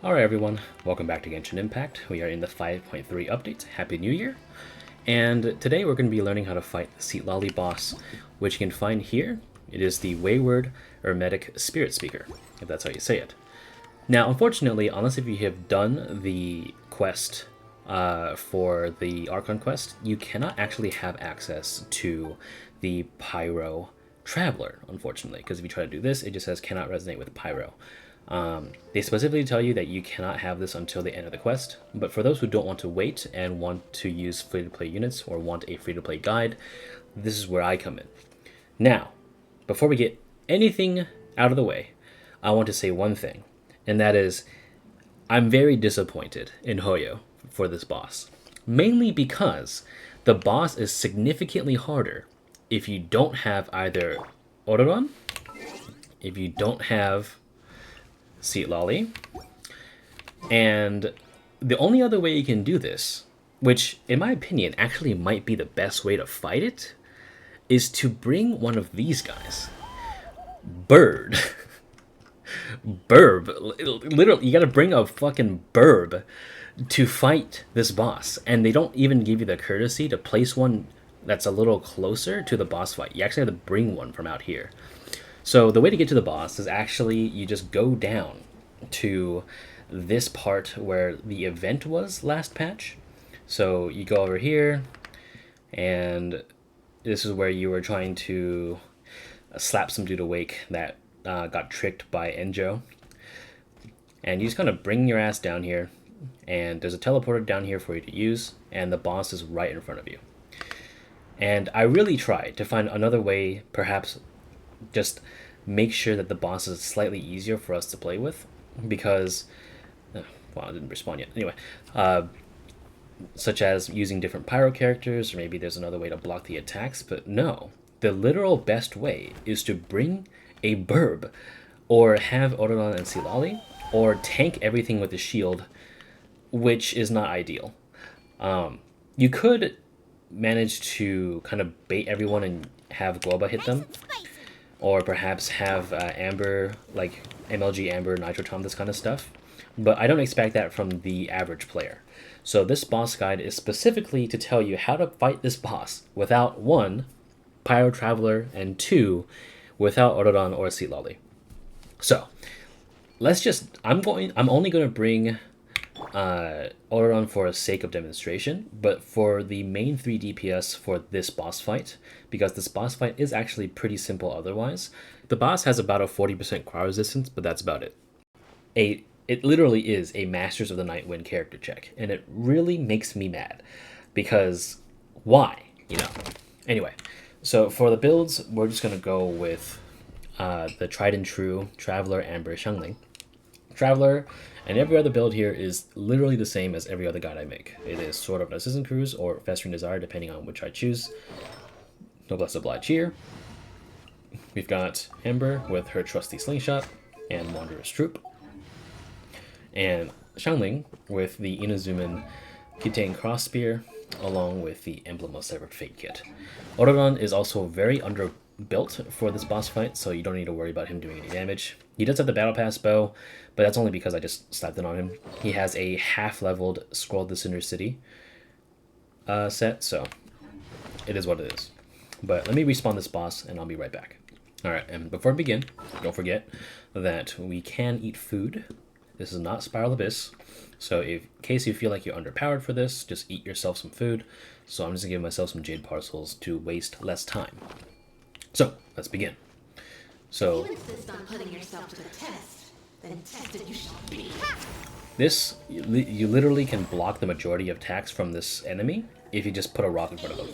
Alright everyone, welcome back to Genshin Impact. We are in the 5.3 update. Happy New Year! And today we're going to be learning how to fight the Citlali boss, which you can find here. It is the Wayward Hermetic Spiritspeaker, if that's how you say it. Now, unfortunately, unless if you have done the quest for the Archon quest, you cannot actually have access to the Pyro Traveler, unfortunately, because if you try to do this, it just says cannot resonate with Pyro. They specifically tell you that you cannot have this until the end of the quest, but for those who don't want to wait and want to use free-to-play units or want a free-to-play guide, this is where I come in. Now, before we get anything out of the way, I want to say one thing, and that is I'm very disappointed in miHoYo for this boss, mainly because the boss is significantly harder if you don't have either Ororon, if you don't have Citlali, and the only other way you can do this, which in my opinion actually might be the best way to fight it, is to bring one of these guys. BIRB. BIRB. Literally, you gotta bring a fucking BIRB to fight this boss, and they don't even give you the courtesy to place one that's a little closer to the boss fight. You actually have to bring one from out here. So the way to get to the boss is actually you just go down to this part where the event was last patch. So you go over here, and this is where you were trying to slap some dude awake that got tricked by Enjo. And you just kind of bring your ass down here, and there's a teleporter down here for you to use, and the boss is right in front of you. And I really tried to find another way, perhaps just make sure that the boss is slightly easier for us to play with, because well, it didn't respond yet anyway, such as using different Pyro characters, or maybe there's another way to block the attacks. But no, the literal best way is to bring a BIRB, or have Ororon and Citlali, or tank everything with the shield, which is not ideal. You could manage to kind of bait everyone and have Guoba hit them, or perhaps have Amber, like MLG Amber, Nitro Tom, this kind of stuff. But I don't expect that from the average player. So this boss guide is specifically to tell you how to fight this boss without, 1, Pyro Traveler, and 2, without Ororon or Citlali. So let's just, I'm only going to bring Ororon for the sake of demonstration, but for the main 3 DPS for this boss fight, because this boss fight is actually pretty simple otherwise. The boss has about a 40% crowd resistance, but that's about it. It literally is a Masters of the Night win character check, and it really makes me mad, because why, you know? Anyway, so for the builds, we're just going to go with the tried and true Traveler, Amber, Xiangling. Traveler and every other build here is literally the same as every other guide I make. It is Sword of Narcissan Cruise or Festering Desire, depending on which I choose. Noblesse Oblige here. We've got Amber with her trusty slingshot and Wanderer's Troop. And Xiangling with the Inazuman Kitane Cross Spear, along with the Emblem of Severed Fate kit. Ororon is also very underbuilt for this boss fight, so you don't need to worry about him doing any damage. He does have the Battle Pass bow, but that's only because I just slapped it on him. He has a half-leveled Scroll of the Cinder City set, so it is what it is. But let me respawn this boss, and I'll be right back. Alright, and before we begin, don't forget that we can eat food. This is not Spiral Abyss, so in case you feel like you're underpowered for this, just eat yourself some food. So I'm just going to give myself some jade parcels to waste less time. So, let's begin. So, you insist on putting yourself to the test, then tested you shall be. This, you literally can block the majority of attacks from this enemy if you just put a rock in front of them.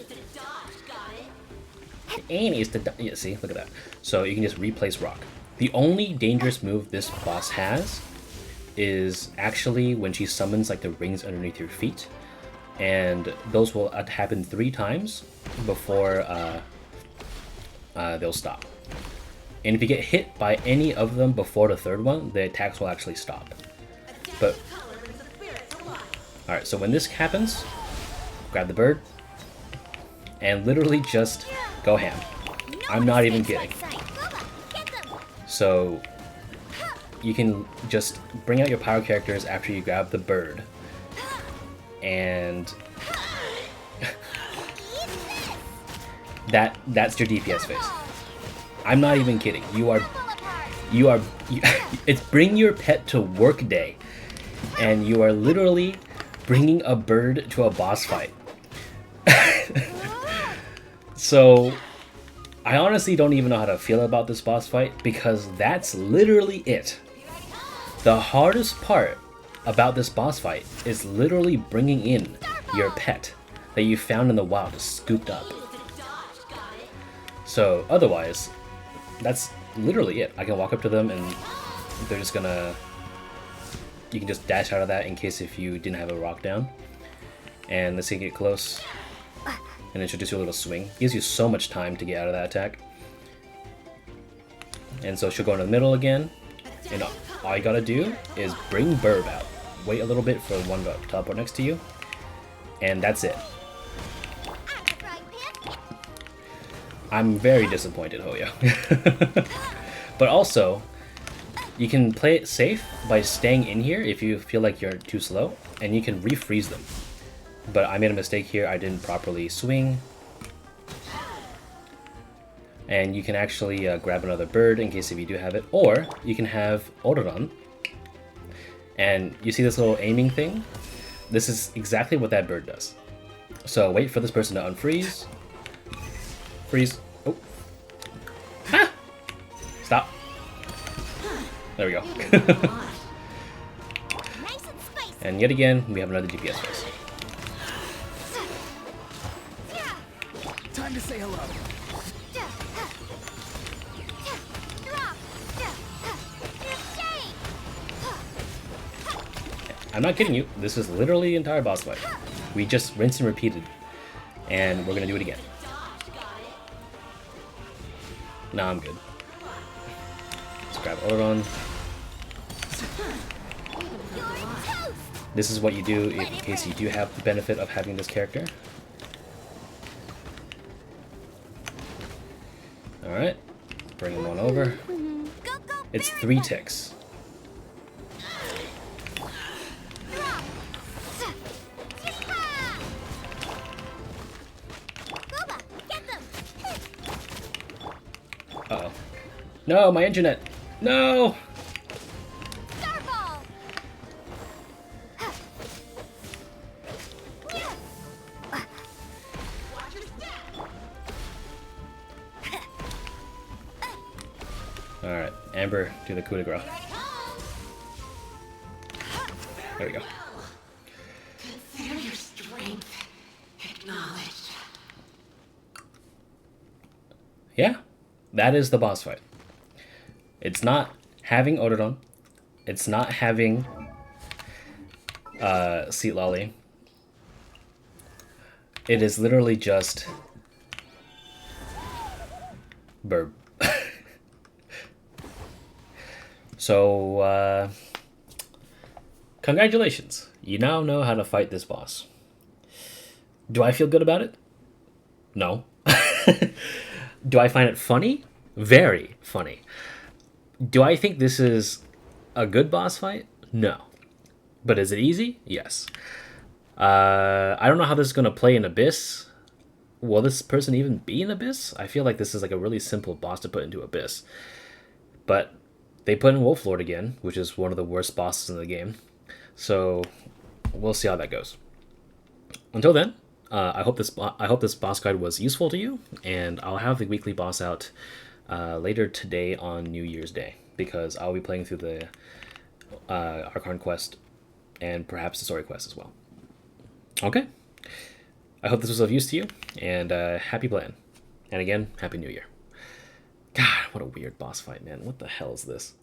Aim is to dodge. Yeah, see, look at that. So you can just replace rock. The only dangerous move this boss has is actually when she summons like the rings underneath your feet, and those will happen 3 times before they'll stop. And if you get hit by any of them before the 3rd one, the attacks will actually stop. But alright, so when this happens, grab the bird and literally just go ham. I'm not even kidding. So you can just bring out your Pyro characters after you grab the bird. And that's your DPS phase. I'm not even kidding. It's bring your pet to work day, and you are literally bringing a bird to a boss fight. So I honestly don't even know how to feel about this boss fight, because that's literally it. The hardest part about this boss fight is literally bringing in your pet that you found in the wild, scooped up. So otherwise, that's literally it. I can walk up to them and they're just gonna... You can just dash out of that in case if you didn't have a rock down. And let's see, get close and introduce you a little swing. Gives you so much time to get out of that attack. And so she'll go in the middle again, and all you gotta do is bring BIRB out. Wait a little bit for one to teleport next to you, and that's it. I'm very disappointed, miHoYo. But also, you can play it safe by staying in here if you feel like you're too slow, and you can refreeze them. But I made a mistake here, I didn't properly swing. And you can actually grab another bird in case if you do have it, or you can have Ororon. And you see this little aiming thing? This is exactly what that bird does. So wait for this person to unfreeze. Freeze. Oh. Ah! Stop. There we go. And yet again, we have another DPS phase. Time to say hello. I'm not kidding you. This is literally the entire boss fight. We just rinsed and repeated. And we're gonna do it again. Nah, I'm good. Let's grab Ororon. This is what you do in case you do have the benefit of having this character. Alright. Bring him on over. It's 3 ticks. Uh-oh. No, my internet! No! Alright, Amber, do the coup de grace. There we go. Consider your strength acknowledged. Yeah, that is the boss fight. It's not having Ororon. It's not having Citlali. It is literally just BIRB. So, congratulations. You now know how to fight this boss. Do I feel good about it? No. Do I find it funny? Very funny. Do I think this is a good boss fight? No. But is it easy? Yes. I don't know how this is going to play in Abyss. Will this person even be in Abyss? I feel like this is like a really simple boss to put into Abyss. But they put in Wolflord again, which is one of the worst bosses in the game. So we'll see how that goes. Until then, I hope this boss guide was useful to you, and I'll have the weekly boss out later today on New Year's Day, because I'll be playing through the Archon quest and perhaps the story quest as well. Okay. I hope this was of use to you, and happy playing. And again, Happy New Year. God, what a weird boss fight, man. What the hell is this?